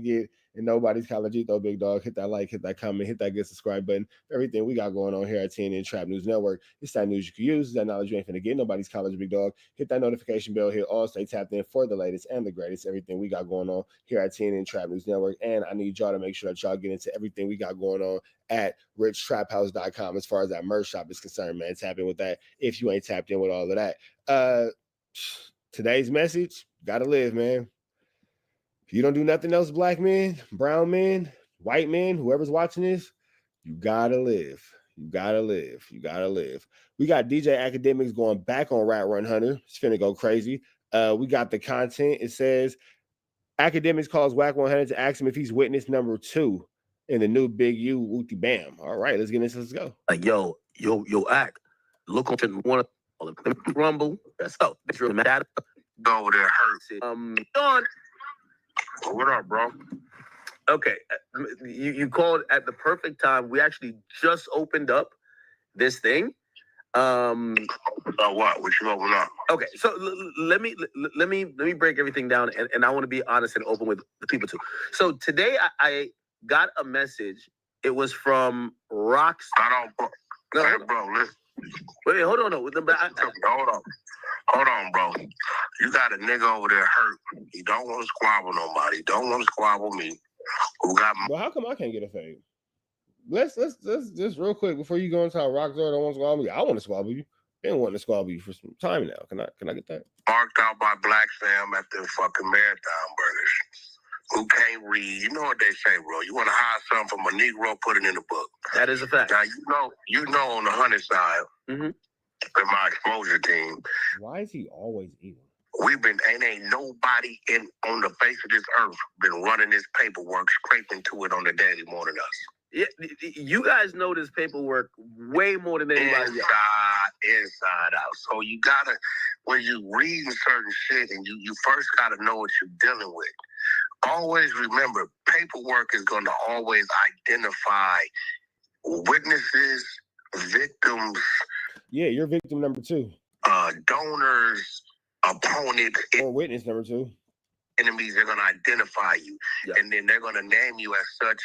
get in nobody's college though, big dog. Hit that like, hit that comment, hit that good subscribe button. Everything we got going on here at TNN Trap News Network. It's that news you can use. It's that knowledge you ain't finna get nobody's college, big dog. Hit that notification bell here. All stay tapped in for the latest and the greatest. Everything we got going on here at TNN Trap News Network. And I need y'all to make sure that y'all get into everything we got going on at richtraphouse.com as far as that merch shop is concerned, man. Tap in with that if you ain't tapped in with all of that. Today's message, gotta live, man. If you don't do nothing else, black men, brown men, white men, whoever's watching this, you gotta live. You gotta live. You gotta live. We got DJ Academics going back on WACK100. It's finna go crazy. We got the content. It says Academics calls WACK100 to ask him if he's witness number 2 in the new Big U Wooty Bam. All right, let's get into this. Let's go. Like, yo, act. Look on one rumble. That's up. That go there hurts. Don. What up, bro? Okay, you called at the perfect time. We actually just opened up this thing. What? What you open up? Okay, so let me break everything down, and I want to be honest and open with the people too. So today I got a message. It was from Rocks. I don't. Hey, bro, listen. Wait, hold on. Hold on, bro. You got a nigga over there hurt. He don't want to squabble nobody. He don't want to squabble me. Who got my... Well, how come I can't get a fade? Let's just real quick before you go into how Rockstar don't want to squabble me. I want to squabble you. Been wanting to squabble you for some time now. Can I get that? Marked out by Black Sam at the fucking Marathon Burgers. Who can't read? You know what they say, bro. You want to hire something from a Negro, put it in the book. That is a fact. Now you know on the 100 side, in my exposure team. Why is he always eating? Ain't nobody on the face of this earth been running this paperwork, scraping to it on the daily more than us. Yeah, you guys know this paperwork way more than anybody else. Inside out. So you gotta, when you reading certain shit, and you first gotta know what you're dealing with. Always remember, paperwork is gonna always identify witnesses, victims. Yeah, you're victim number 2. Donors, opponents, or witness number 2. Enemies. They're gonna identify you, and then they're gonna name you as such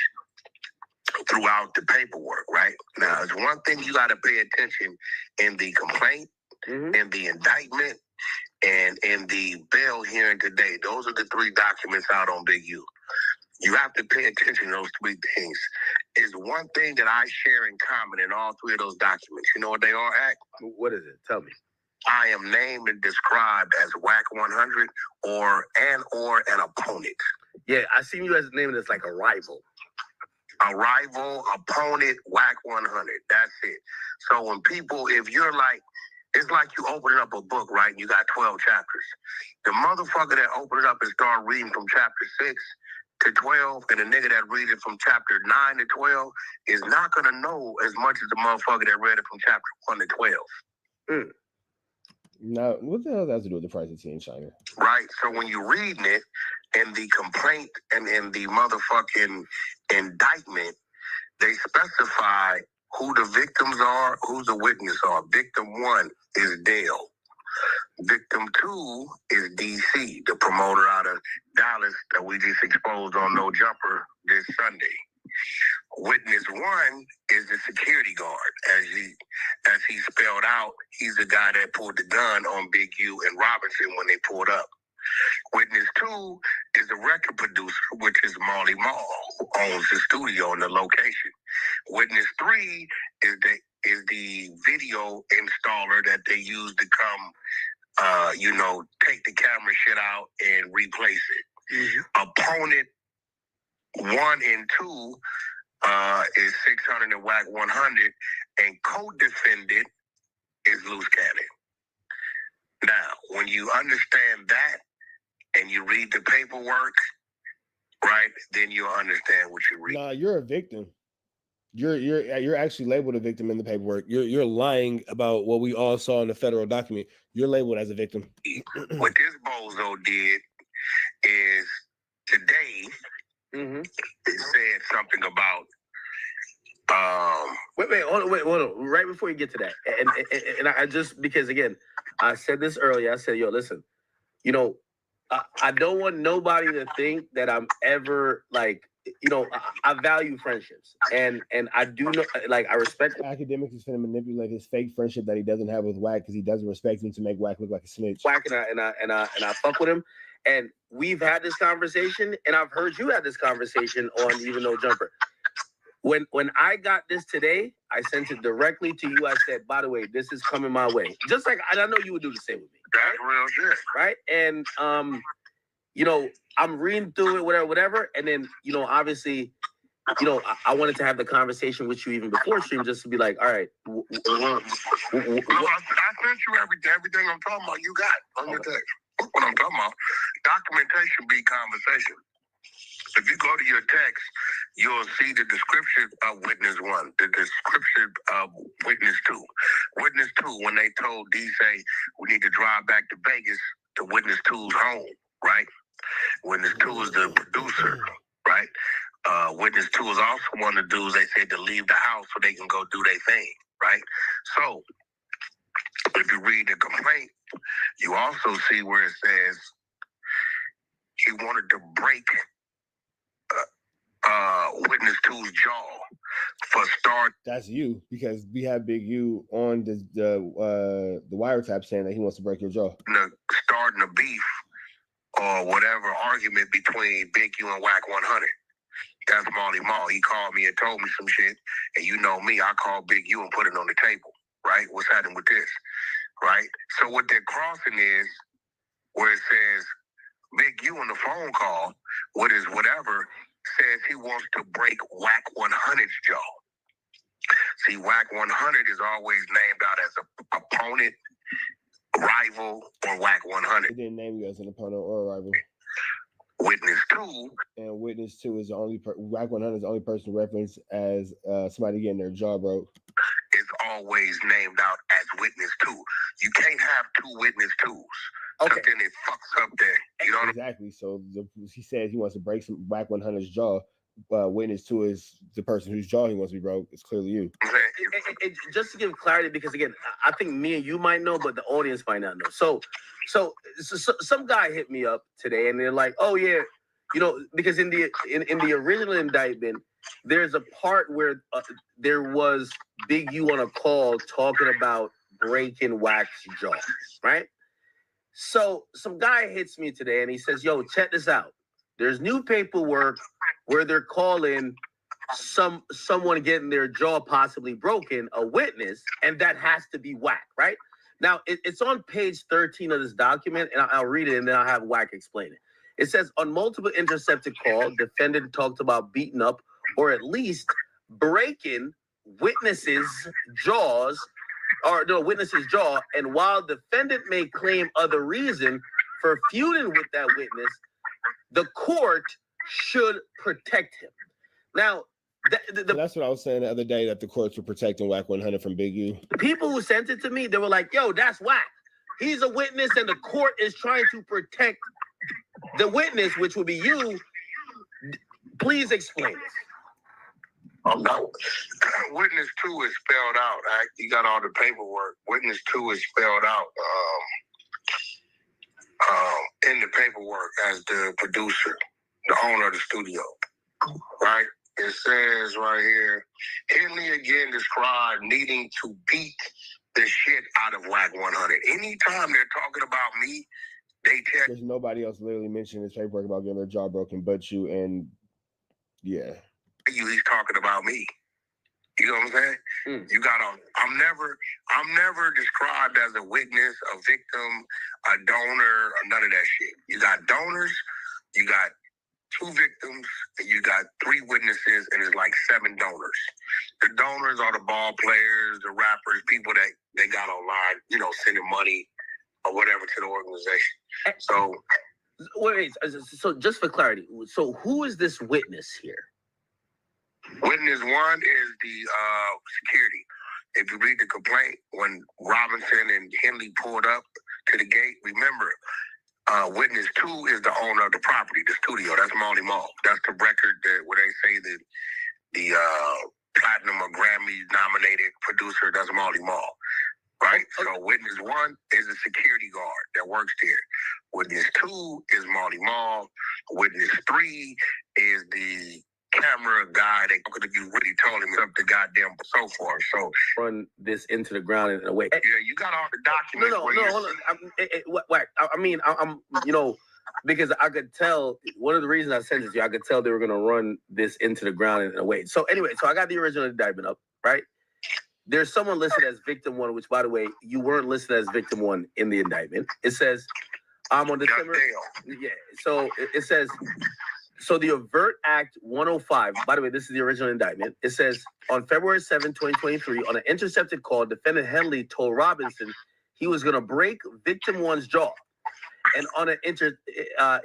throughout the paperwork, right? Now, there's one thing you got to pay attention in the complaint, in the indictment, and in the bail hearing today. Those are the 3 documents out on Big U. You have to pay attention to those 3 things. Is one thing that I share in common in all 3 of those documents. You know what they are, Act? What is it? Tell me. I am named and described as WACK100 or an opponent. Yeah, I seen you as named as like a rival. A rival, opponent, WACK100. That's it. So when people, if you're like, it's like you opening up a book, right? And you got 12 chapters. The motherfucker that opened it up and started reading from chapter 6 to 12, and the nigga that reads it from chapter 9 to 12 is not going to know as much as the motherfucker that read it from chapter 1 to 12. Now, what the hell does that have to do with the price of tea in China? Right. So when you're reading it, and the complaint and in the motherfucking indictment, they specify who the victims are, who the witnesses are. Victim 1 is Dale. Victim 2 is DC, the promoter out of Dallas that we just exposed on No Jumper this Sunday. Witness 1 is the security guard. As he spelled out, he's the guy that pulled the gun on Big U and Robinson when they pulled up. Witness 2 is the record producer, which is Marley Marl, who owns the studio and the location. Witness 3 is the video installer that they use to come, take the camera shit out and replace it. Opponent 1 and 2 is 600 and WACK100, and co-defendant is Luce Cannon. Now, when you understand that and you read the paperwork, right, then you'll understand what you read. Nah, you're a victim. You're actually labeled a victim in the paperwork. You're lying about what we all saw in the federal document. You're labeled as a victim. What this bozo did is today it said something about wait, hold on. Right before you get to that, and I just, because again, I said this earlier. I said, yo, listen, I don't want nobody to think that I'm ever like, I value friendships, and I do know, like, I respect. Academics is going to manipulate his fake friendship that he doesn't have with WACK because he doesn't respect him to make WACK look like a snitch. WACK and I fuck with him, and we've had this conversation, and I've heard you had this conversation on Even No Jumper. When I got this today, I sent it directly to you. I said, by the way, this is coming my way. Just like I know you would do the same with me. That's real shit. Right? And I'm reading through it, whatever. And then, obviously, I wanted to have the conversation with you even before stream, just to be like, all right. I sent you everything I'm talking about. You got on your text. What I'm talking about. Documentation be conversation. If you go to your text, you'll see the description of witness 1, the description of witness 2. Witness 2, when they told D-Say, we need to drive back to Vegas to witness 2's home, right? Witness 2 is the producer, right? Witness 2 is also one of the dudes they said to leave the house so they can go do their thing, right? So, if you read the complaint, you also see where it says he wanted to break witness 2's jaw for start. That's you, because we have Big U on the wiretap saying that he wants to break your jaw. Starting a beef or whatever argument between Big U and WACK100. That's Molly Mall. He called me and told me some shit, and you know me, I called Big U and put it on the table, right? What's happening with this, right? So what they're crossing is where it says Big U on the phone call, what is whatever, says he wants to break WACK100's jaw. See, WACK100 is always named out as an opponent, rival, or WACK100. He didn't name you as an opponent or a rival. Witness 2. And Witness 2 is the only WACK100 is the only person referenced as somebody getting their jaw broke. Is always named out as Witness 2. You can't have 2 Witness 2s. Okay. So then it fucks up there. You know exactly. So he said he wants to break some WACK100's jaw. Witness 2 is the person whose jaw he wants to be broke. It's clearly you. Just to give clarity, because again, I think me and you might know, but the audience might not know. So some guy hit me up today, and they're like, "Oh yeah, because in the original indictment, there's a part where there was Big U on a call talking about breaking WACK's jaw, right?" So some guy hits me today, and he says, "Yo, check this out. There's new paperwork where they're calling someone getting their jaw possibly broken a witness, and that has to be WACK, right?" Now, it's on page 13 of this document, and I'll read it, and then I'll have WACK explain it. It says, on multiple intercepted calls, defendant talked about beating up or at least breaking witnesses' jaws, witness's jaw, and while defendant may claim other reason for feuding with that witness, the court should protect him. Now, that's what I was saying the other day, that the courts were protecting WACK100 from Big U. The people who sent it to me, they were like, "Yo, that's WACK. He's a witness, and the court is trying to protect the witness, which would be you. Please explain this." Oh, no. Witness 2 is spelled out. Right? You got all the paperwork. Witness 2 is spelled out in the paperwork as the producer, the owner of the studio, right? It says right here, Henley again described needing to beat the shit out of WACK100. Anytime they're talking about me, they tell. There's nobody else literally mentioning this paperwork about getting their jaw broken but you, and yeah. He's talking about me. You know what I'm saying? You got on. I'm never described as a witness, a victim, a donor, or none of that shit. You got donors, you got 2 victims, and you got 3 witnesses, and it's like 7 donors. The donors are the ball players, the rappers, people that they got online, sending money or whatever to the organization. So, wait. So just for clarity, so who is this witness here? Witness 1 is the security. If you read the complaint, when Robinson and Henley pulled up to the gate, remember, witness 2 is the owner of the property, the studio. That's Molly Mall. That's the record where they say that the platinum or Grammy nominated producer, that's Molly Mall. right? So witness 1 is a security guard that works there. Witness 2 is Marty Mall. Witness 3 is the camera guy that could have really told him up the goddamn so forth. So run this into the ground in a way. Yeah, you got all the documents. No, hold on. Whack. I mean, I'm you know, because I could tell, one of the reasons I sent it to you, I could tell they were going to run this into the ground in a way. So anyway, so I got the original indictment up, right? There's someone listed as victim 1, which, by the way, you weren't listed as victim 1 in the indictment. It says, on December. Yeah, so it says, so the Overt Act 105, by the way, this is the original indictment. It says, on February 7, 2023, on an intercepted call, defendant Henley told Robinson he was going to break victim 1's jaw. And on an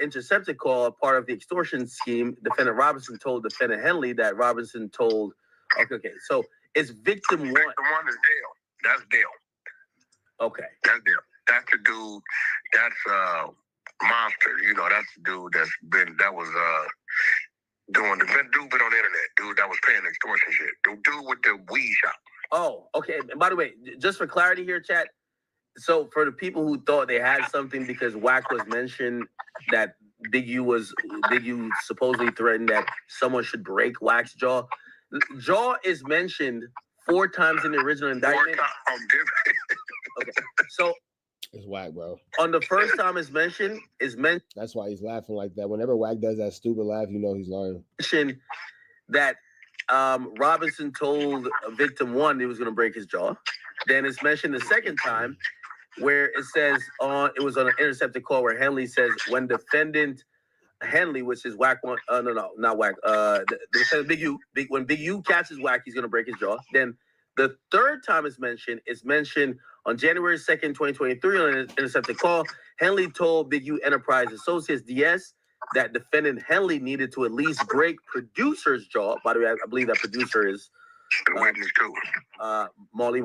intercepted call, part of the extortion scheme, defendant Robinson told defendant Henley that Robinson told, okay, so it's victim 1. Victim 1 is Dale. That's Dale. Okay. That's Dale. That's the dude, that's Monster. You know, that's the dude that was dude been on the internet. Dude that was paying extortion shit. Dude with the weed shop. Oh, okay. And by the way, just for clarity here, chat, so for the people who thought they had something because WACK was mentioned that Big U supposedly threatened that someone should break WACK's jaw. Jaw is mentioned 4 times in the original indictment. 4 times. Okay, so it's WACK, bro. On the first time it's mentioned, That's why he's laughing like that. Whenever WACK does that stupid laugh, you know he's lying. That Robinson told victim 1 he was going to break his jaw. Then it's mentioned the second time where it says it was on an intercepted call where Henley says when defendant Henley, which is WACK 1, not WACK, the defendant when Big U catches WACK, he's going to break his jaw. Then the third time it's mentioned on January 2nd, 2023 on an intercepted call. Henley told Big U Enterprise Associates DS that defendant Henley needed to at least break producer's jaw. By the way, I believe that producer is Molly.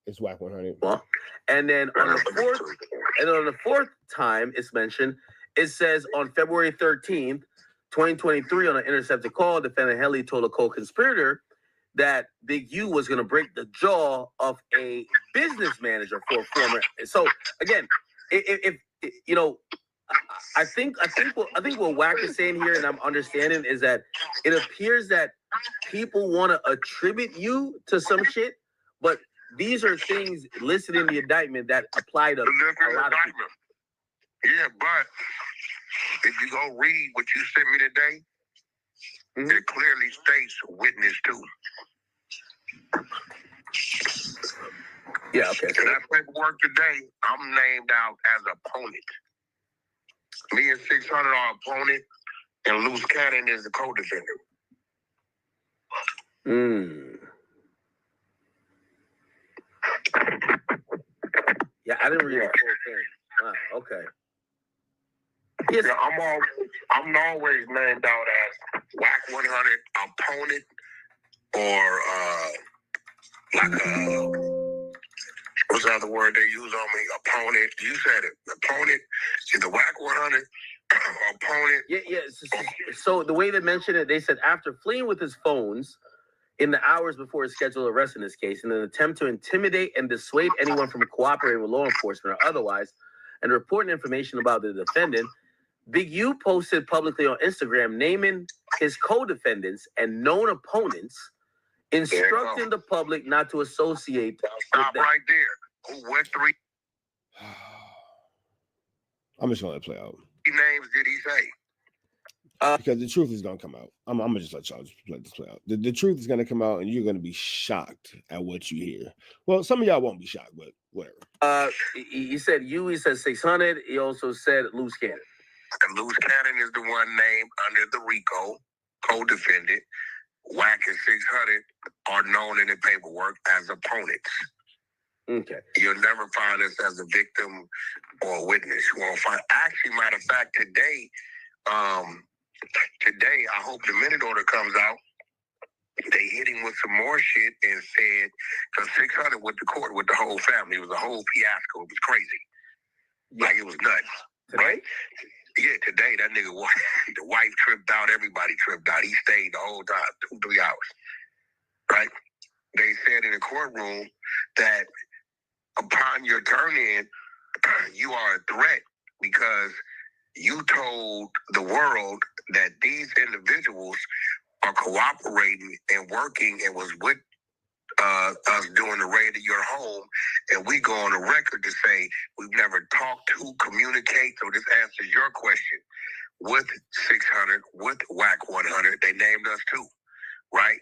It's WACK100. Well, and then on the fourth time it's mentioned, it says on February 13th, 2023 on an intercepted call, defendant Henley told a co-conspirator that Big U was going to break the jaw of a business manager for a former. So again, if you know, I think what WACK is saying here, and I'm understanding, is that it appears that people want to attribute you to some shit, but these are things listed in the indictment that apply to a lot of people. Yeah, but if you go read what you sent me today, it clearly states witness 2. Yeah, okay. So that paperwork today, I'm named out as opponent. Me and 600 are opponent, and Luce Cannon is the co-defendant. Yeah, I didn't read the whole thing. Wow, okay. Yes. Yeah, I'm always named out as WACK100 opponent, or what's the other word they use on me? Opponent. You said it. Opponent. See, the WACK100 opponent. Yeah. So the way they mentioned it, they said after fleeing with his phones in the hours before his scheduled arrest in this case, in an attempt to intimidate and dissuade anyone from cooperating with law enforcement or otherwise, and reporting information about the defendant, Big U posted publicly on Instagram naming his co-defendants and known opponents, instructing the public not to associate. Stop right there. What 3 I'm just gonna let it play out. names did he say? Because the truth is gonna come out. I'm gonna just let y'all just let this play out. The truth is gonna come out, and you're gonna be shocked at what you hear. Well, some of y'all won't be shocked, but whatever. He said 600. He also said Luce Cannon. And Luce Cannon is the one named under the RICO, co-defendant. WACK and 600 are known in the paperwork as opponents. Okay. You'll never find us as a victim or a witness. You won't find. Actually, matter of fact, today, I hope the minute order comes out. They hit him with some more shit and said, because 600 went to court with the whole family. It was a whole fiasco. It was crazy. Like, it was nuts. Today? Right? Yeah, today, that nigga, the wife tripped out. Everybody tripped out. He stayed the whole time, 2-3 hours. Right? They said in the courtroom that upon your turn-in, you are a threat because you told the world that these individuals are cooperating and working and was with us doing the raid of your home, and we go on the record to say we've never talked to, communicate. So this answers your question. With 600, with WACK100, they named us too, right?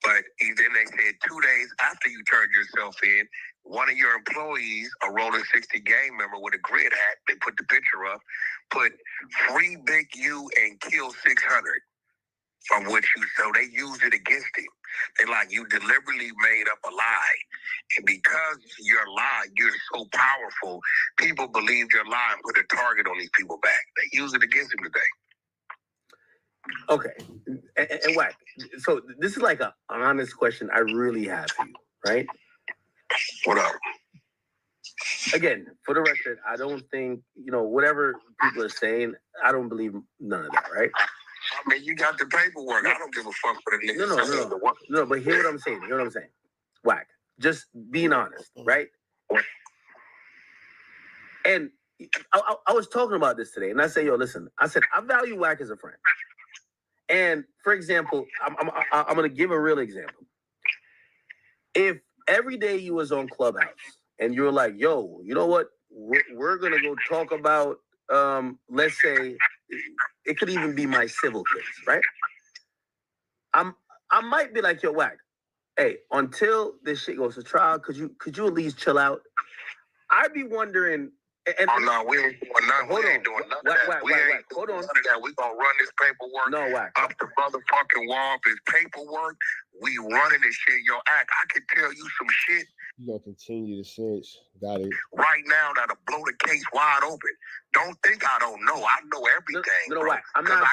But then they said 2 days after you turned yourself in, one of your employees, a Rolling 60 gang member with a grid hat, they put the picture up, put free Big U and kill 600 from what you, so they used it against him. They like, you deliberately made up a lie. And because your lie, you're so powerful, people believed your lie and put a target on these people back. They use it against him today. Okay. And WACK, so this is like an honest question I really have for you, right? What up? Again, for the record, I don't think, whatever people are saying, I don't believe none of that, right? I mean, you got the paperwork. I don't give a fuck for the niggas. No, but hear what I'm saying. WACK, just being honest, right? And I was talking about this today, and I said, yo, listen, I said, I value WACK as a friend. And for example, I'm going to give a real example. If every day you was on Clubhouse and you were like, yo, you know what? We're going to go talk about, let's say, it could even be my civil case, right? I might be like, yo, WACK, hey, until this shit goes to trial, could you at least chill out? I'd be wondering. No, we ain't doing nothing. We ain't doing none of that. We ain't doing none of that. We gonna run this paperwork up the motherfucking wall. If it's paperwork, we running this shit. Yo, Act, I can tell you some shit. You gonna continue to cinch. Got it. Right now, that'll blow the case wide open. Don't think I don't know. I know everything. No, WACK. I'm not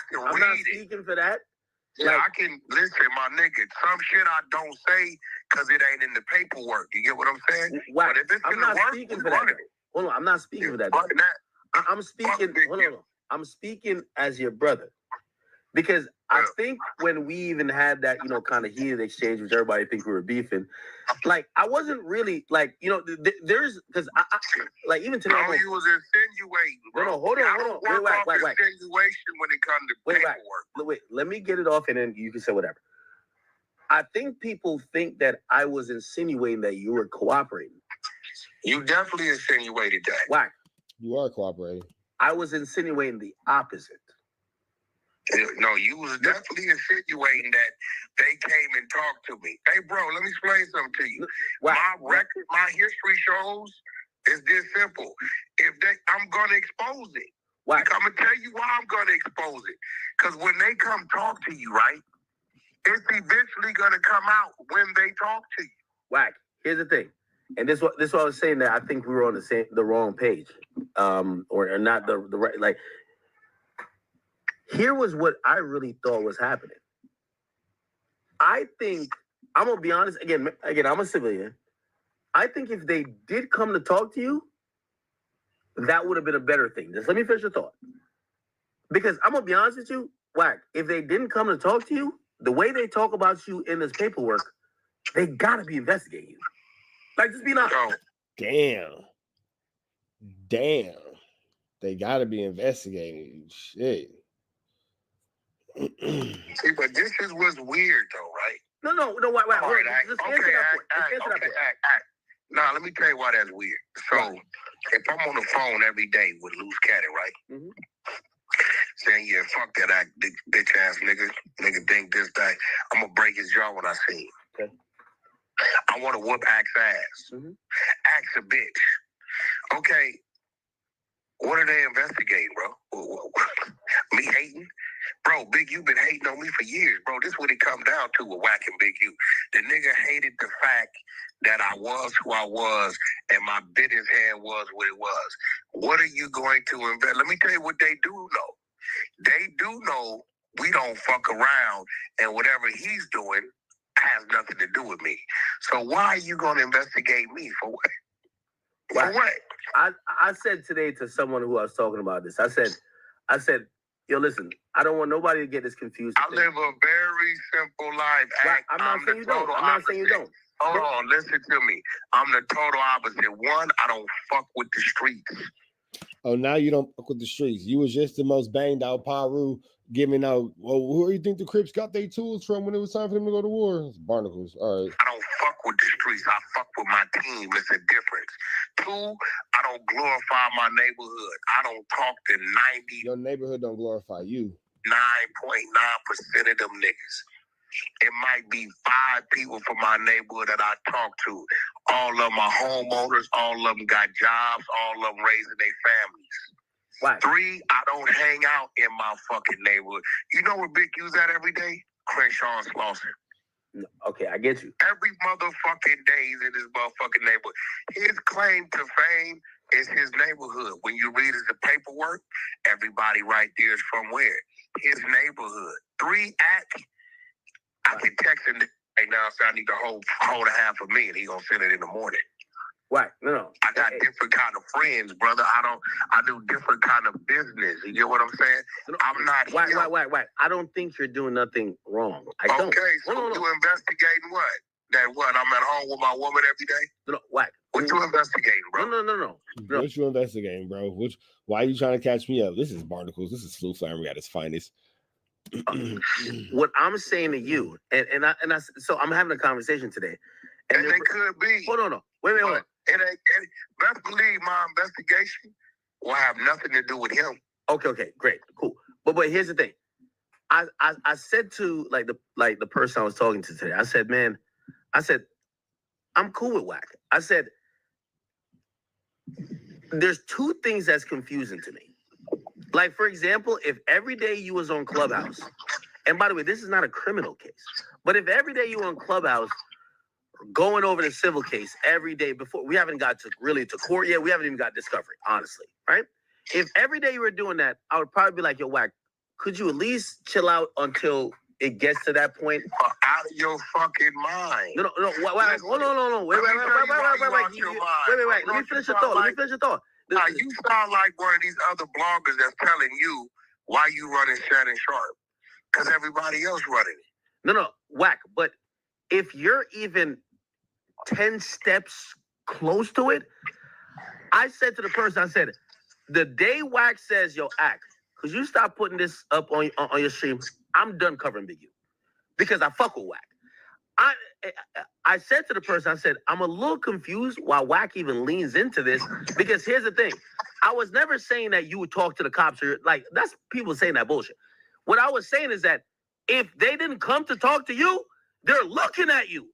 speaking for that. Yeah, I can listen, my nigga. Some shit I don't say because it ain't in the paperwork. You get what I'm saying? WACK, but if it's I'm not speaking for that. Hold on, I'm not speaking for that. I'm speaking. Hold on. I'm speaking as your brother, because I think when we even had that, kind of heated exchange, which everybody thinks we were beefing, like I wasn't really like, there's because I like even today. No, you was insinuating, bro. No, hold on. Wait. Insinuation when it comes to paperwork. Wait, let me get it off, and then you can say whatever. I think people think that I was insinuating that you were cooperating. You definitely insinuated that. WACK. You are cooperating. I was insinuating the opposite. No, you was definitely insinuating that they came and talked to me. Hey, bro, let me explain something to you. WACK. My record, my history shows is this simple. I'm gonna expose it. WACK. I'm gonna tell you why I'm gonna expose it. Because when they come talk to you, right, it's eventually gonna come out when they talk to you. WACK. Here's the thing. And this what I was saying, that I think we were on the wrong page, or not the right. Like, here was what I really thought was happening. I think I'm gonna be honest. Again, I'm a civilian. I think if they did come to talk to you, that would have been a better thing. Just let me finish the thought. Because I'm gonna be honest with you, WACK. If they didn't come to talk to you, the way they talk about you in this paperwork, they gotta be investigating you. Like, just be honest. Damn. They gotta be investigating. Shit. See, but this is what's weird, though, right? No, WACK. Right, Nah, let me tell you why that's weird. So, if I'm on the phone every day with Luce Caddy, right? Mm-hmm. Saying, yeah, fuck that act, bitch ass nigga. Nigga think this, that. I'm gonna break his jaw when I see him. Okay. I want to whoop Axe ass. Mm-hmm. Axe a bitch. Okay. What are they investigating, bro? Me hating? Bro, Big U been hating on me for years, bro. This is what it come down to with whacking Big U. The nigga hated the fact that I was who I was and my business hand was what it was. What are you going to invest? Let me tell you what they do know. They do know we don't fuck around, and whatever he's doing has nothing to do with me. So why are you going to investigate me? For what? For what? I said today to someone who I was talking about this, I said, yo, listen, I don't want nobody to get this confused. I live a very simple life. I'm not saying you don't. I'm not saying you don't. Hold on, listen to me. I'm the total opposite. One, I don't fuck with the streets. Oh, now you don't fuck with the streets. You was just the most banged out Paru giving out. Well, who do you think the Crips got their tools from when it was time for them to go to war? It's Barnacles. All right. I don't fuck with the streets. I fuck with my team. It's a difference. Two, I don't glorify my neighborhood. I don't talk to 90. Your neighborhood don't glorify you. 9.9% of them niggas. It might be 5 people from my neighborhood that I talk to. All of them are homeowners. All of them got jobs. All of them raising their families. Right. 3, I don't hang out in my fucking neighborhood. You know where Big U's at every day? Crenshaw and Slauson. Okay, I get you. Every motherfucking day he's in his motherfucking neighborhood. His claim to fame is his neighborhood. When you read the paperwork, everybody right there is from where? His neighborhood. 3, I can text him right now, so I need to hold a $500,000. He gonna send it in the morning. Right. No. I got different kind of friends, brother. I do different kind of business. You get what I'm saying? No, I'm not Right. I don't think you're doing nothing wrong. I don't. Okay, so you investigating what? That what? I'm at home with my woman every day? No, WACK. What you investigating, bro? No. What you investigating, bro? Why are you trying to catch me up? This is Barnacles. This is Slew Flamery at his finest. What I'm saying to you, so I'm having a conversation today. And they could be. Hold on. Wait. Best believe my investigation will have nothing to do with him. Okay, great, cool. But here's the thing. I said to the person I was talking to today, I said, I'm cool with WACK. I said, there's 2 things that's confusing to me. Like, for example, if every day you was on Clubhouse, and by the way, this is not a criminal case, but if every day you were on Clubhouse going over the civil case every day before, we haven't got to court yet, we haven't even got discovery, honestly, right? If every day you were doing that, I would probably be like, yo, WACK, could you at least chill out until it gets to that point? Out of your fucking mind. No. Wait. Let me finish your thought. Now, you sound like one of these other bloggers that's telling you why you running Shannon Sharp. Because everybody else running it. No, WACK. But if you're even 10 steps close to it, I said to the person, I said, the day WACK says, yo, act, could you stop putting this up on your stream? I'm done covering Big U. Because I fuck with WACK. I said to the person, I said, I'm a little confused why WACK even leans into this. Because here's the thing. I was never saying that you would talk to the cops. Or that's people saying that bullshit. What I was saying is that if they didn't come to talk to you, they're looking at you.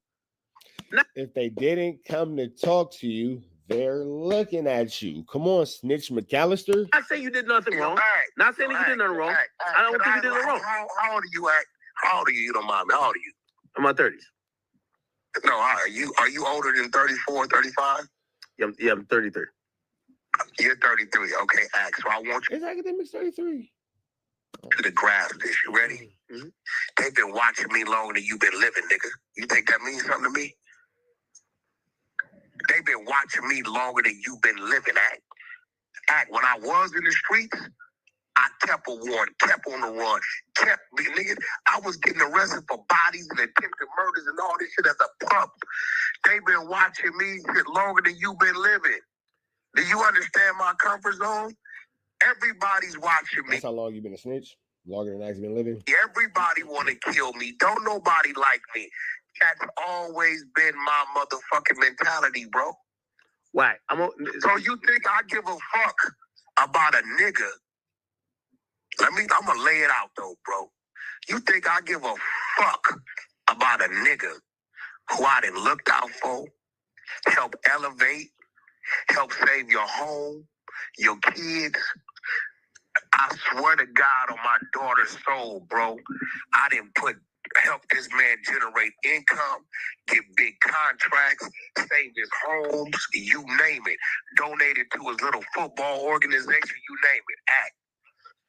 Now, if they didn't come to talk to you, they're looking at you. Come on, Snitch McAllister. I say you did nothing wrong. Not saying that you did nothing wrong. I don't think you did nothing wrong. How old are you, Act? How old are you? You don't mind me. How old are you? I'm in my 30s. No, are you older than 34, 35? Yeah, I'm 33. You're 33. Okay, Act. So I want you It's academics 33. to grasp this. You ready? Mm-hmm. They've been watching me longer than you've been living, nigga. You think that means something to me? They've been watching me longer than you've been living, Act. When I was in the streets, I kept a warrant, kept on the run, nigga. I was getting arrested for bodies and attempted murders and all this shit as a pup. They've been watching me shit longer than you've been living. Do you understand my comfort zone? Everybody's watching me. That's how long you been a snitch? Longer than I've been living? Everybody want to kill me. Don't nobody like me. That's always been my motherfucking mentality, bro. Why? So you think I give a fuck about a nigga? I'm going to lay it out, though, bro. You think I give a fuck about a nigga who I done looked out for, help elevate, help save your home, your kids? I swear to God on my daughter's soul, bro, I didn't help this man generate income, get big contracts, save his homes, you name it. Donated to his little football organization, you name it. Act.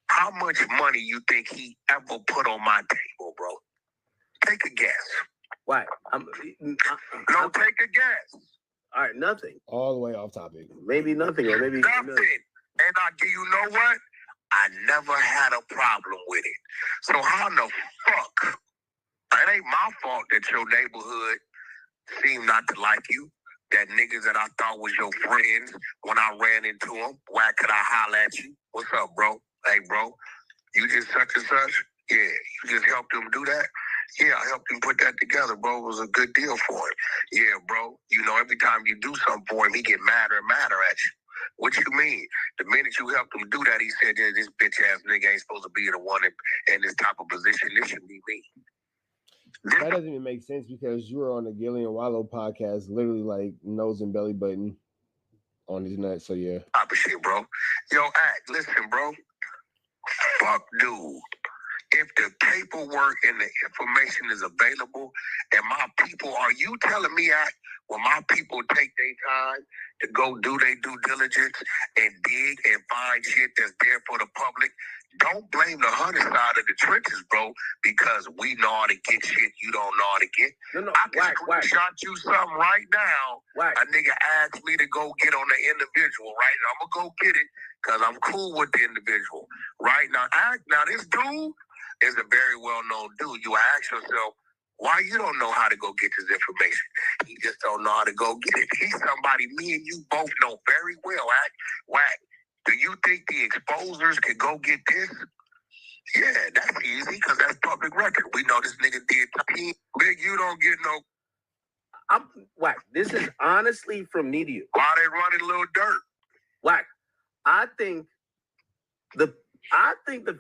How much money you think he ever put on my table, bro? Take a guess. Why? No, take a guess. All right, nothing. All the way off topic. Maybe nothing, or maybe nothing. And you know what? I never had a problem with it. So how in the fuck? It ain't my fault that your neighborhood seem not to like you. That niggas that I thought was your friends, when I ran into them, why could I holler at you? What's up, bro? Hey, bro, you just such and such? Yeah, you just helped him do that? Yeah, I helped him put that together, bro. It was a good deal for him. Yeah, bro, you know, every time you do something for him, he get madder and madder at you. What you mean? The minute you helped him do that, he said, yeah, this bitch-ass nigga ain't supposed to be the one in this type of position. This should be me. That doesn't even make sense because you were on the Gillian Wallow podcast, literally like nose and belly button on his nuts. So yeah. Type of shit, bro. Yo, act. Listen, bro. Fuck, dude. If the paperwork and the information is available, and my people, are you telling me when my people take their time to go do their due diligence and dig and find shit that's there for the public, don't blame the hunter side of the trenches, bro, because we know how to get shit you don't know how to get. No, I can screenshot you something right now. A nigga asked me to go get on the individual, right? And I'm going to go get it because I'm cool with the individual. Right? Now, this dude is a very well-known dude. You ask yourself, why you don't know how to go get this information? He just don't know how to go get it. He's somebody me and you both know very well. Wack, do you think the exposers could go get this? Yeah, that's easy because that's public record. We know this nigga did. Big, you don't get no. Wack, this is honestly from me to you. Why they running a little dirt? Wack, I think the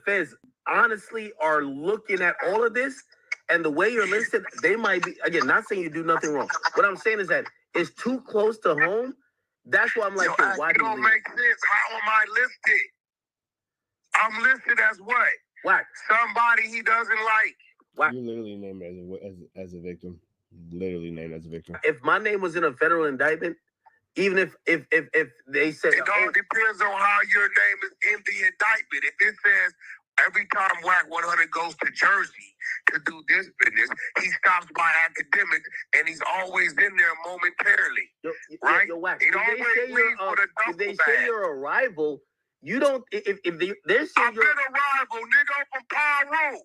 feds honestly are looking at all of this, and the way you're listed, they might be, again, not saying you do nothing wrong. What I'm saying is that it's too close to home. That's why I'm like, yo, why do you make sense? How am I listed? I'm listed as what? Wack. Somebody he doesn't like. Wack. You're literally named as a victim. Literally named as a victim. If my name was in a federal indictment, even if they said it all depends on how your name is in the indictment. If it says every time WACK100 goes to Jersey to do this business, he stops by academics and he's always in there momentarily. Right? Wack, if they say you're a rival, you don't. If they're saying I've been a rival, nigga, I'm from Pyro.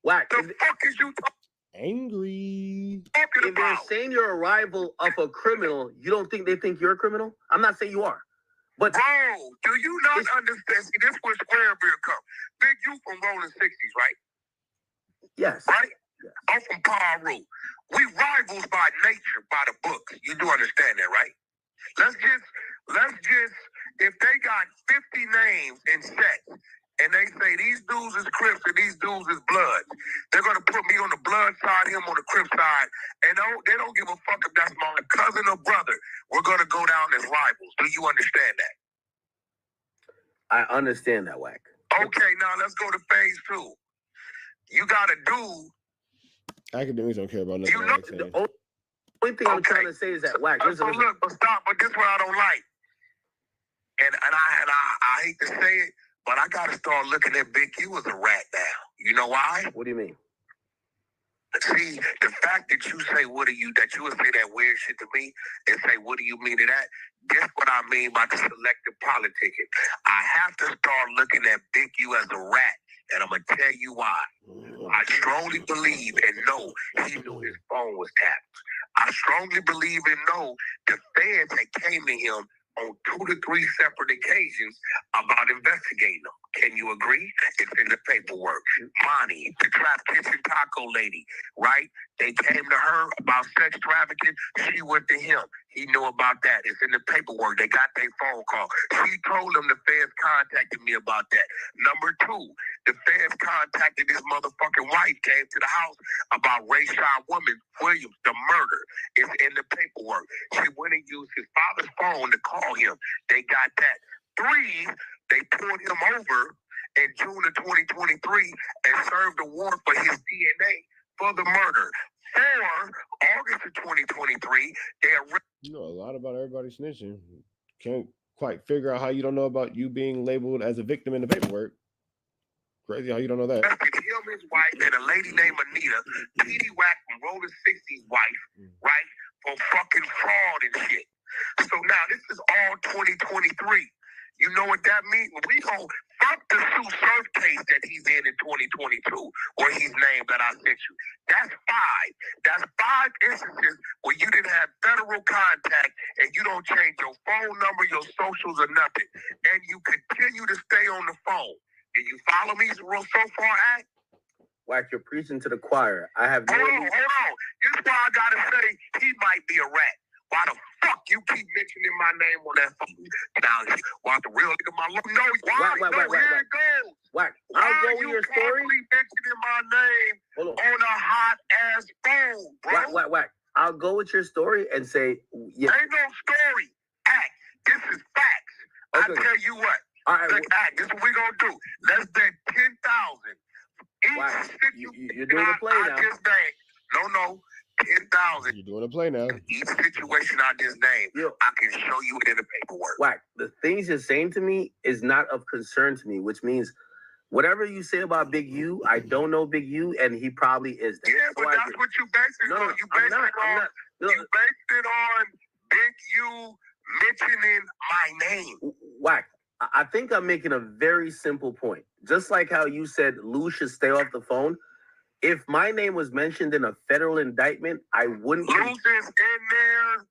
Wack, the fuck is you talking? Angry. If they're saying you're a rival of a criminal, you don't think they think you're a criminal? I'm not saying you are. But bro, do you not understand? See, this was where beer come. Big, you from rolling 60s, right? Yes. Right? Yes. I'm from Pyro. We rivals by nature, by the book. You do understand that, right? Let's just, if they got 50 names in sets, and they say these dudes is Crips and these dudes is Bloods, they're gonna put me on the Blood side, him on the Crip side, and they don't give a fuck if that's my cousin or brother. We're gonna go down as rivals. Do you understand that? I understand that, Wack. Okay, now let's go to phase 2. You gotta do. Academics don't care about nothing. You know, the only thing I'm trying to say is that, Wack. But look, but stop. But this is what I don't like, and I hate to say it, but I gotta start looking at Big Q as a rat now. You know why? What do you mean? See, the fact that you say, that you would say that weird shit to me and say, what do you mean to that? That's what I mean by the selective politicking. I have to start looking at Big U as a rat, and I'm going to tell you why. I strongly believe and know he knew his phone was tapped. I strongly believe and know the feds had came to him on 2 to 3 separate occasions about investigating them. Can you agree? It's in the paperwork. Monty, the Trap Kitchen Taco lady, right? They came to her about sex trafficking. She went to him. He knew about that. It's in the paperwork. They got their phone call. She told him the feds contacted me about that. Number 2, the feds contacted this motherfucking wife, came to the house about Rayshon Williams, the murder. It's in the paperwork. She went and used his father's phone to call him. They got that. 3, they pulled him over in June of 2023 and served a warrant for his DNA for the murder. 4, August of 2023, they arrested. You know a lot about everybody snitching. Can't quite figure out how you don't know about you being labeled as a victim in the paperwork. Crazy how you don't know that. Him, his wife, and a lady named Anita, P.D. Wack from Rolling 60's wife, right, for fucking fraud and shit. So now this is all 2023. You know what that means? We gon' fuck the Sue Surf case that he's in 2022, where he's named that I sent you. That's 5. That's 5 instances where you didn't have federal contact and you don't change your phone number, your socials, or nothing, and you continue to stay on the phone. Do you follow me so far, Act? Wack, you're preaching to the choir. I have no. Hold on. This is why I gotta say he might be a rat. Why the fuck you keep mentioning my name on that phone? Now, why the real nigga my look? No, why? Here it goes. Wack, I'll go with your story. Mentioning my name on a hot ass phone, bro. Wack. I'll go with your story and say, yeah. Ain't no story. Act. This is facts. Okay. I tell you what. All right. Look, Act. This is what we gonna do. Let's bet 10,000. Wow. You're doing a play now. No. 10,000. You're doing a play now. Each situation I just named, I can show you it in the paperwork. Wack, the things you're saying to me is not of concern to me, which means whatever you say about Big U, I don't know Big U, and he probably is that. Yeah, but that's what you base it on. You base it on Big U mentioning my name. Wack, I think I'm making a very simple point. Just like how you said Luce should stay off the phone. If my name was mentioned in a federal indictment, I wouldn't. Luce is in there.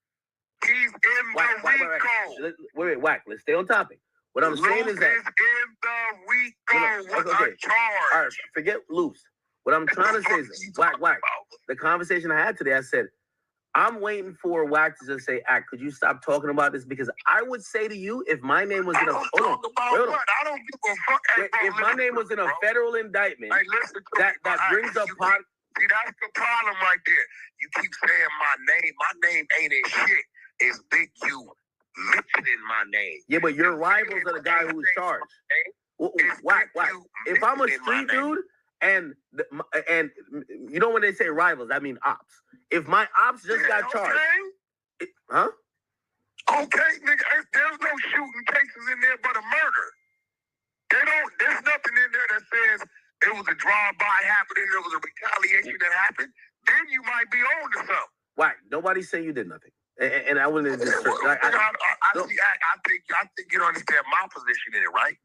He's in the RICO. Wait, Wack. Let's stay on topic. What I'm saying is that Luce is in the RICO with a charge. All right, forget Luce. What I'm trying to say is, Wack. The conversation I had today, I said, I'm waiting for Wack to just say, Act, could you stop talking about this? Because I would say to you, if my name was in a I don't give a fuck. If my name was in a federal indictment, that brings up pot. See, that's the problem right there. You keep saying my name. My name ain't in shit. It's Big U mentioning my name. Yeah, but your rivals are the guy who's charged. Wack. If I'm a street dude, and you know when they say rivals, I mean ops. If my ops just got charged, huh? Okay, nigga, there's no shooting cases in there but a murder. There's nothing in there that says it was a drive-by happening, there was a retaliation that happened. Then you might be on to something. Why? Nobody's saying you did nothing. And I wouldn't just I think you don't understand my position in it, right?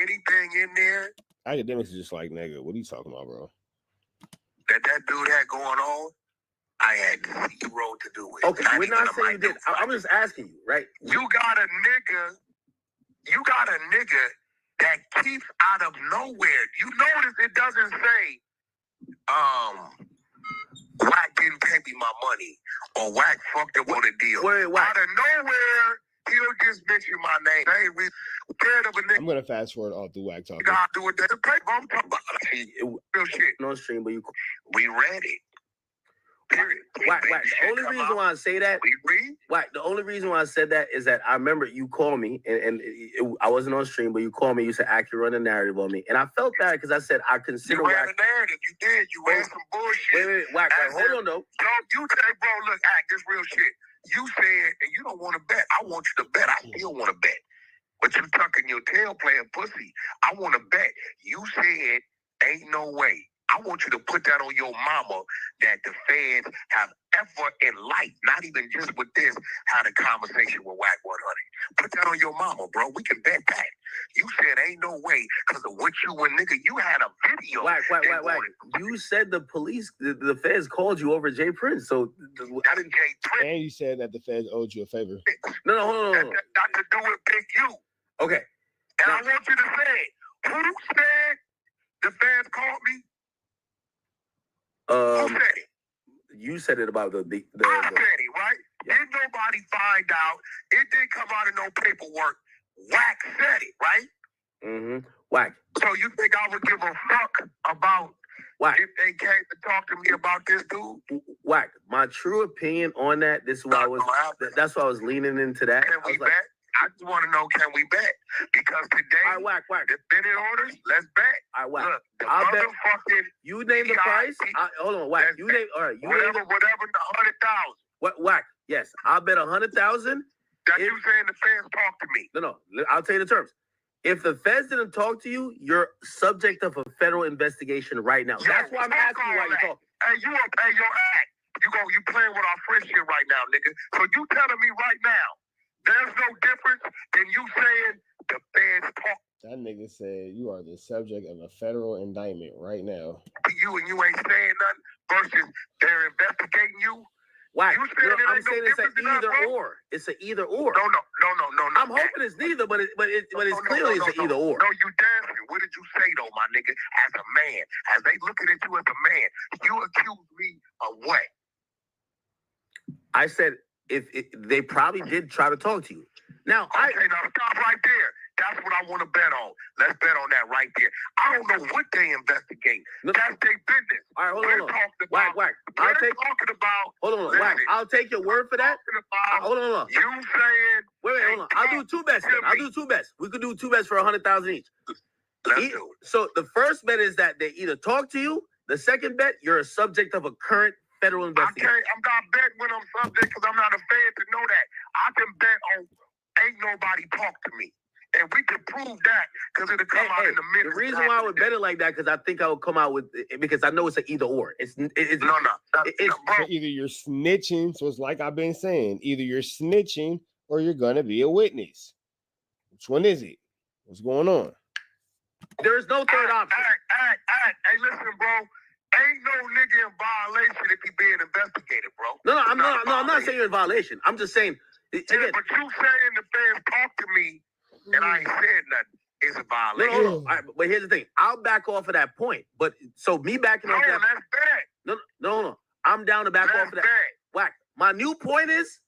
Anything in there academics is just like, nigga, what are you talking about, bro? That dude had going on, I had 0 to do with. Okay, we're not saying you did. I'm just asking you, right? You got a nigga that keeps out of nowhere. You notice it doesn't say, WACK didn't pay me my money, or WACK fucked up on a deal. Wait, out of nowhere, he'll just mention my name. Hey, scared of a nigga. I'm gonna fast forward all through WACK talking. God do it. That's the paper I'm talking about. Real shit. No stream, but we read it. Period. Wack. The only reason why I say that, Wack, the only reason why I said that is that I remember you called me, and I wasn't on stream, but you called me. You said, "Act, you run a narrative on me," and I felt bad because I said I consider. You ran a narrative. You did. You ran some bullshit. Wait, Wack. Hold on, though. You say, bro, look, Act, this real shit. You said, and you don't want to bet. I want you to bet. I still want to bet. But you tucking your tail playing pussy. I want to bet. You said, ain't no way. I want you to put that on your mama that the feds have ever in life, not even just with this, had a conversation with WACK100. Put that on your mama, bro. We can bet that. You said ain't no way because of what you and nigga, you had a video. Wack. You said the police, the feds called you over Jay Prince. So I didn't Jay Prince. And you said that the feds owed you a favor. No, hold on. That got to do with Big U. Okay. And I want you to say, who said the feds called me? Who said it? You said it about the I said it, right? Yeah. Did nobody find out? It didn't come out of no paperwork. WACK said it, right? Mm-hmm. WACK. So you think I would give a fuck about WACK if they came to talk to me about this dude? WACK. My true opinion on that, this is why that's why I was leaning into that. Can we bet? I just want to know, can we bet? Because today, WACK. The bidding orders, let's bet. WACK. Look, the I'll bet. You name the price. Hold on, WACK. You name. All right. Whatever, the 100,000. What, WACK? Yes, I'll bet 100,000. That you saying the feds talk to me? No. I'll tell you the terms. If the feds didn't talk to you, you're subject of a federal investigation right now. That's why I'm asking you why you're talking. Hey, you up? Hey, your act. You playing with our friendship right now, nigga. So you telling me right now There's no difference in you saying the feds talk That nigga said you are the subject of a federal indictment right now. to you and you ain't saying nothing versus they're investigating you. Why? You saying I'm ain't no saying it's an difference in that, either bro? or. It's an either or. No. I'm hoping it's neither, but it's clearly it's an either or. No, you dancing. What did you say though, my nigga? As a man, as they looking at you as a man, you accuse me of what? I said if they probably did try to talk to you. Now, Okay, now stop right there. That's what I want to bet on. Let's bet on that right there. I don't know what they investigate. No. That's their business. All right, hold We're on. talking Whack, about. whack. We're talking about. Hold on, whack. I'll take your word for that. Hold on. You saying? Wait, hold on. I'll do two bets. I'll do two bets. We could do two bets for 100,000 each. Let's do it. So the first bet is that they either talk to you. The second bet, you're a subject of a current federal investigation. I'm not betting when I'm subject because I'm not a fan to know that. I can bet on ain't nobody talk to me. And we can prove that because it'll come out in the minutes. The reason why I would bet it like that because I think I would come out with because I know it's an either or. It's no. So either you're snitching, so it's like I've been saying, either you're snitching or you're gonna be a witness. Which one is it? What's going on? There is no third option. Hey, listen, bro. Ain't no nigga in violation if he being investigated, bro. No, I'm not saying you're in violation. I'm just saying. But you saying the fans talk to me and I ain't said nothing. It's a violation. No. All right, but here's the thing. I'll back off of that point. But so me backing off that. Let's bet. No. I'm down to back off of that. Whack. My new point is.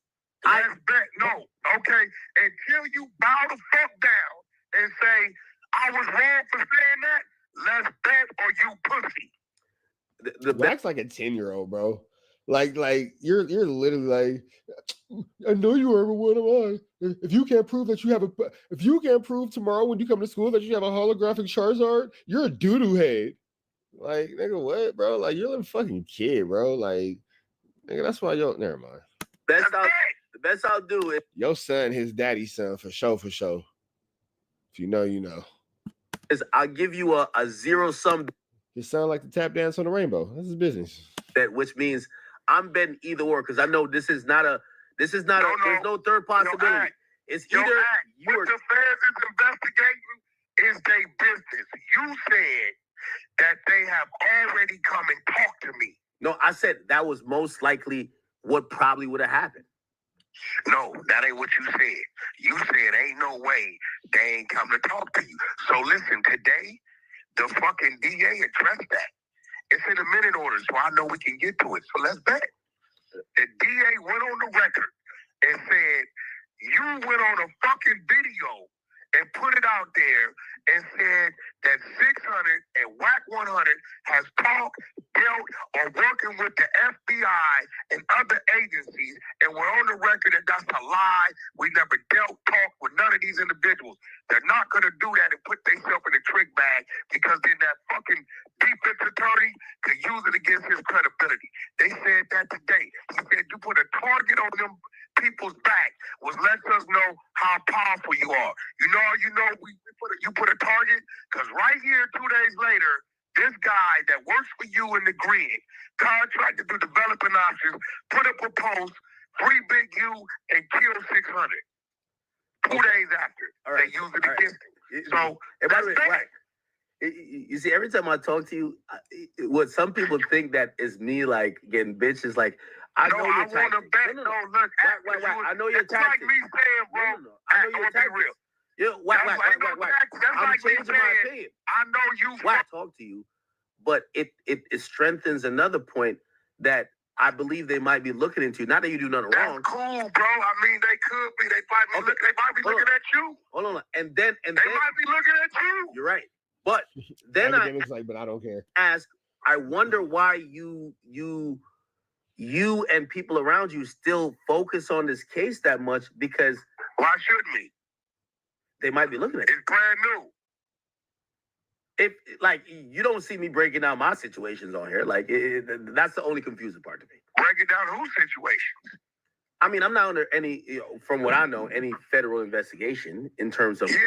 Let's bet. No. Okay. Until you bow the fuck down and say, I was wrong for saying that, let's bet or you pussy. The Wack's like a 10-year-old, bro. Like you're literally like, I know you are, but what am I? If you can't prove that you have if you can't prove tomorrow when you come to school that you have a holographic Charizard, you're a doo-doo head. Like, nigga, what, bro? Like, you're a fucking kid, bro. Like, nigga, that's why never mind. The best I'll do is your son, his daddy's son, for sure. If you know, you know. Is I'll give you a zero sum. His son like to tap dance on the rainbow. That's his business. Bet, which means I'm betting either or because I know this is not a. There's no third possibility. It's either you or the feds is investigating is their business. You said that they have already come and talked to me. No, I said that was most likely what probably would have happened. No, that ain't what you said. You said ain't no way they ain't come to talk to you. So listen, today the fucking DA addressed that. It's in the minute order, so I know we can get to it. So let's bet. The DA went on the record and said, you went on a fucking video and put it out there and said that 600 and WACK100 has talked, dealt, or working with the FBI and other agencies, and we're on the record that that's a lie. We never dealt, talked with none of these individuals. They're not going to do that and put themselves in a trick bag because then that fucking defense attorney could use it against his credibility. They said that today. He said you put a target on them people's back, which lets us know how powerful you are. You put a target because right here 2 days later, this guy that works for you in the grid, contracted to developing options, put up a post, free Big U and kill 600. 2 days after, they use it against him. So, by the way, you see, every time I talk to you, what some people think that is me like getting bitches, like I know your tactics. Look, I know your tactics. It's like me saying, bro, I know your tactics. I'm changing my opinion. I know you. Talk to you, but it strengthens another point that I believe they might be looking into. Not that you do nothing wrong. That's cool, bro. I mean, they could be. They might be looking at you. Hold on. And then they might be looking at you. You're right. But then but I don't care. I wonder why you and people around you still focus on this case that much because why shouldn't we? They might be looking at it. It's brand new. If like you don't see me breaking down my situations on here, like that's the only confusing part to me. Breaking down whose situations? I mean, I'm not under any, from what I know, any federal investigation in terms of. Yeah,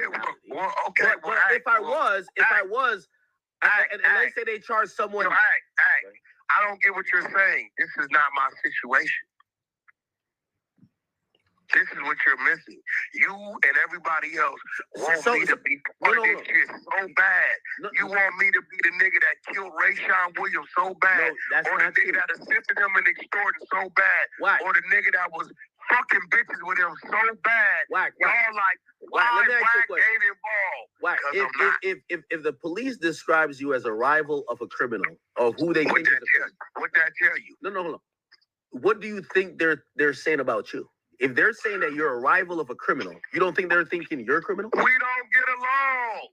well, okay. But if I was, and let's say they charge someone. I don't get what you're saying. This is not my situation. This is what you're missing. You and everybody else want me to be part of this shit so bad. You want me to be the nigga that killed Rayshawn Williams so bad. Or the nigga that assisted him in extorting so bad. Why? Or the nigga that was fucking bitches with him so bad. Why? Y'all like, why WACK ain't involved? Why? If the police describes you as a rival of a criminal, or who they think what that tell you? No, hold on. What do you think they're saying about you? If they're saying that you're a rival of a criminal, you don't think they're thinking you're a criminal? We don't get along.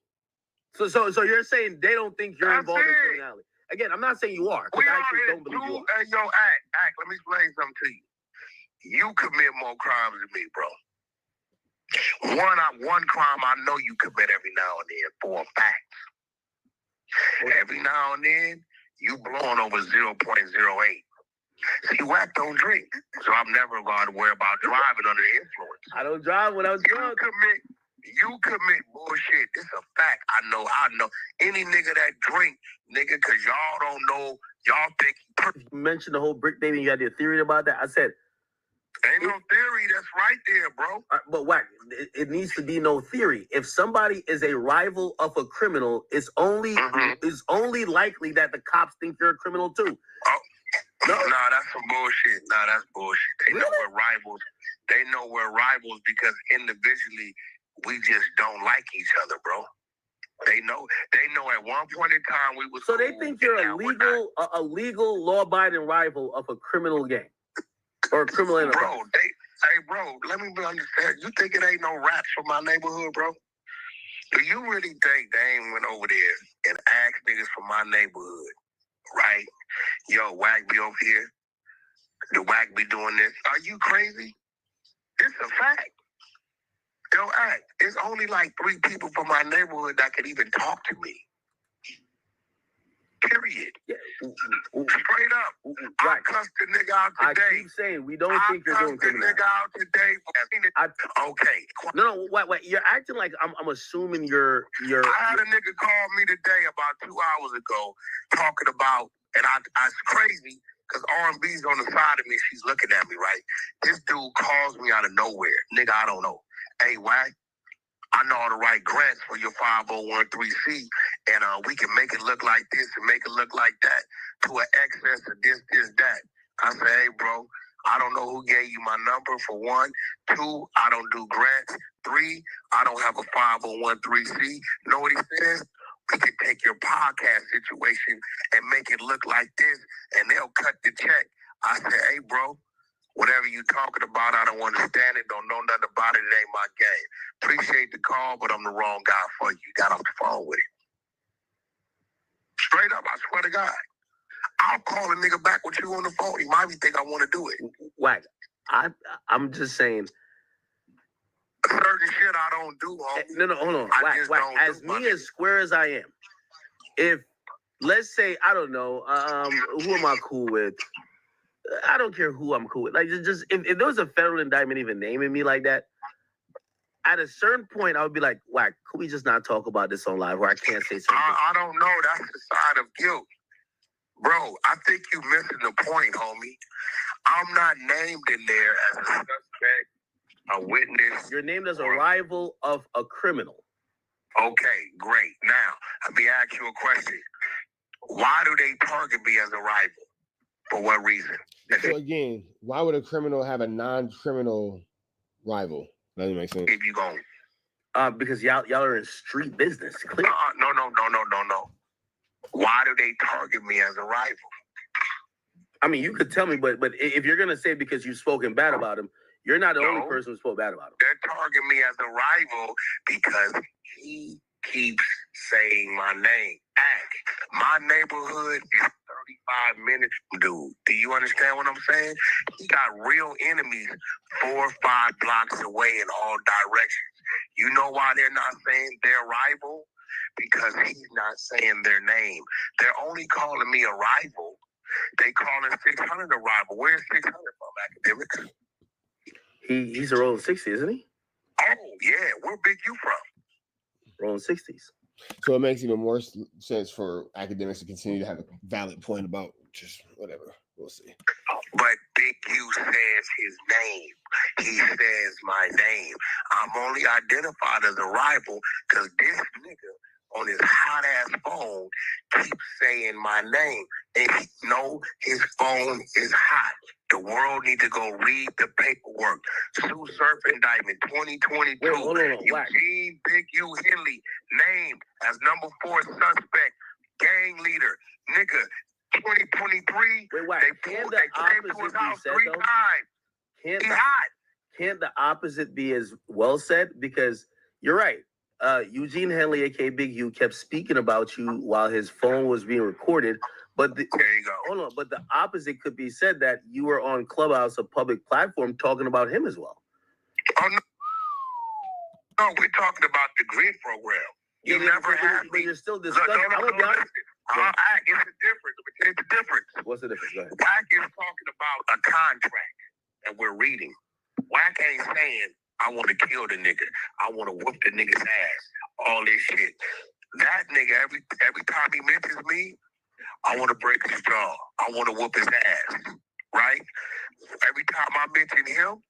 So you're saying they don't think you're involved in criminality? Again, I'm not saying you are. We I actually don't believe you are. Hey, yo, act. Let me explain something to you. You commit more crimes than me, bro. One crime I know you commit every now and then for a fact. Every now and then, you blowing over 0.08. See, WACK don't drink, so I'm never going to worry about driving under the influence. I don't drive when I was drunk. You commit bullshit. It's a fact. I know. Any nigga that drink, nigga, because y'all don't know, y'all think. You mentioned the whole brick baby, you had your theory about that. I said, ain't no theory. That's right there, bro. But WACK, it needs to be no theory. If somebody is a rival of a criminal, it's only likely that the cops think you're a criminal too. Oh. No, that's some bullshit. That's bullshit. They know we're rivals. They know we're rivals because individually we just don't like each other, bro. They know at one point in time we was. So they think you're a legal, law-abiding rival of a criminal gang or a criminal enterprise. Bro, let me understand. You think it ain't no rats from my neighborhood, bro? Do you really think they ain't went over there and asked niggas from my neighborhood? Right? Yo, WACK be over here. The WACK be doing this. Are you crazy? It's a fact. Yo, act. It's only like 3 people from my neighborhood that could even talk to me. Period. Yeah. Straight up. I cussed the nigga out today. I keep saying we don't think you're doing criminal. I cussed the nigga out today. Okay. No, wait. You're acting like I'm assuming you're. I had a nigga call me today about 2 hours ago talking about, and I it's crazy because R&B's on the side of me. She's looking at me, right? This dude calls me out of nowhere. Nigga, I don't know. Hey, WACK, I know how to write grants for your 501(c), and we can make it look like this and make it look like that to an excess of this, that. I say, hey, bro, I don't know who gave you my number, for 1. 2, I don't do grants. 3, I don't have a 501(c). You know what he says? We can take your podcast situation and make it look like this, and they'll cut the check. I say, hey, bro, whatever you talking about, I don't understand it. Don't know nothing about it. It ain't my game. Appreciate the call, but I'm the wrong guy for you. You got off the phone with it. Straight up, I swear to God. I'll call a nigga back with you on the phone. He might think I want to do it. WACK, I'm just saying. Certain shit I don't do, homie. No, hold on. WACK, as me as square as I am, if, let's say, I don't know, who am I cool with? I don't care who I'm cool with. Like, just if there was a federal indictment even naming me like that, at a certain point, I would be like, WACK, could we just not talk about this on live where I can't say something? I don't know. That's the side of guilt. Bro, I think you missing the point, homie. I'm not named in there as a suspect, a witness. You're named as a rival of a criminal. Okay, great. Now, let me ask you a question. Why do they target me as a rival? For what reason? So again, why would a criminal have a non-criminal rival? Doesn't make sense. If you go, because y'all are in street business. No. Why do they target me as a rival? I mean, you could tell me, but if you're gonna say because you've spoken bad about him, you're not the only person who spoke bad about him. They're targeting me as a rival because he keeps saying my name. My neighborhood is 35 minutes, dude. Do you understand what I'm saying? He got real enemies 4 or 5 blocks away in all directions. You know why they're not saying their rival? Because he's not saying their name. They're only calling me a rival. They calling 600 a rival. Where's 600 from, academics? He's a rolling 60, isn't he? Oh, yeah. Where big you from? Rolling 60s. So it makes even more sense for academics to continue to have a valid point about just whatever. We'll see. But Big U says his name. He says my name. I'm only identified as a rival because this nigga on his hot ass phone keeps saying my name. And he know his phone is hot. The world need to go read the paperwork. Sue Surf indictment 2022. Wait, hold on, WACK. Eugene Big U Henley named as number 4 suspect, gang leader. Nigga, 2023. Wait, WACK. Can the opposite be said though? Can't the opposite be as well said? Because you're right. Eugene Henley, aka Big U, kept speaking about you while his phone was being recorded. But there you go. Hold on. But the opposite could be said that you were on Clubhouse, a public platform, talking about him as well. Oh no, no, we're talking about the grid program. You never had me. But you're still discussing. It's a difference. Let me tell you the difference. What's the difference? Go ahead. WACK is talking about a contract that we're reading. WACK ain't saying, I want to kill the nigga. I want to whoop the nigga's ass. All this shit. That nigga, every time he mentions me, I want to break his jaw. I want to whoop his ass. Right? Every time I mention him,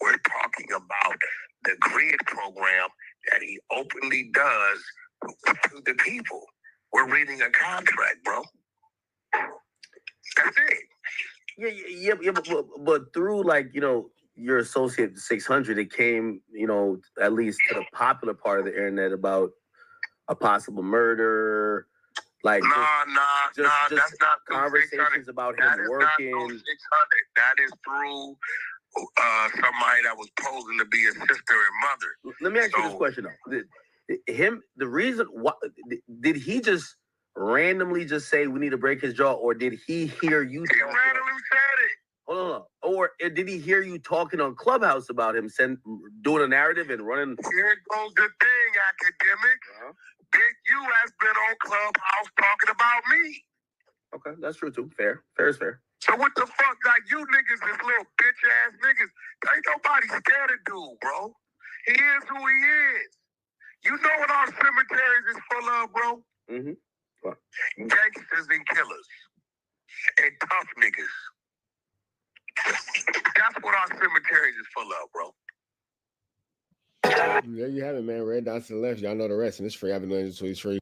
we're talking about the grid program that he openly does to the people. We're reading a contract, bro. That's it. Yeah, but through, like, you know, your associate 600, it came, you know, at least to the popular part of the internet about a possible murder, like that's not conversations about him working. Not 600. That is through somebody that was posing to be his sister and mother. Let me ask you this question though: the reason why did he just randomly just say we need to break his jaw, or did he hear you? He randomly said it. Hold on. Or did he hear you talking on Clubhouse about him, doing a narrative and running? Here goes the thing, academic. Big U has been on Clubhouse talking about me. Okay, that's true too. Fair is fair. So what the fuck? Like, you niggas, this little bitch ass niggas, ain't nobody scared of dude, bro. He is who he is. You know what our cemeteries is full of, bro? Mm-hmm. What? Gangsters and killers and tough niggas. That's what our cemeteries is full of, bro. There you have it, man. Red dots to the left. Y'all know the rest, and it's free. I've been doing this, so it's free.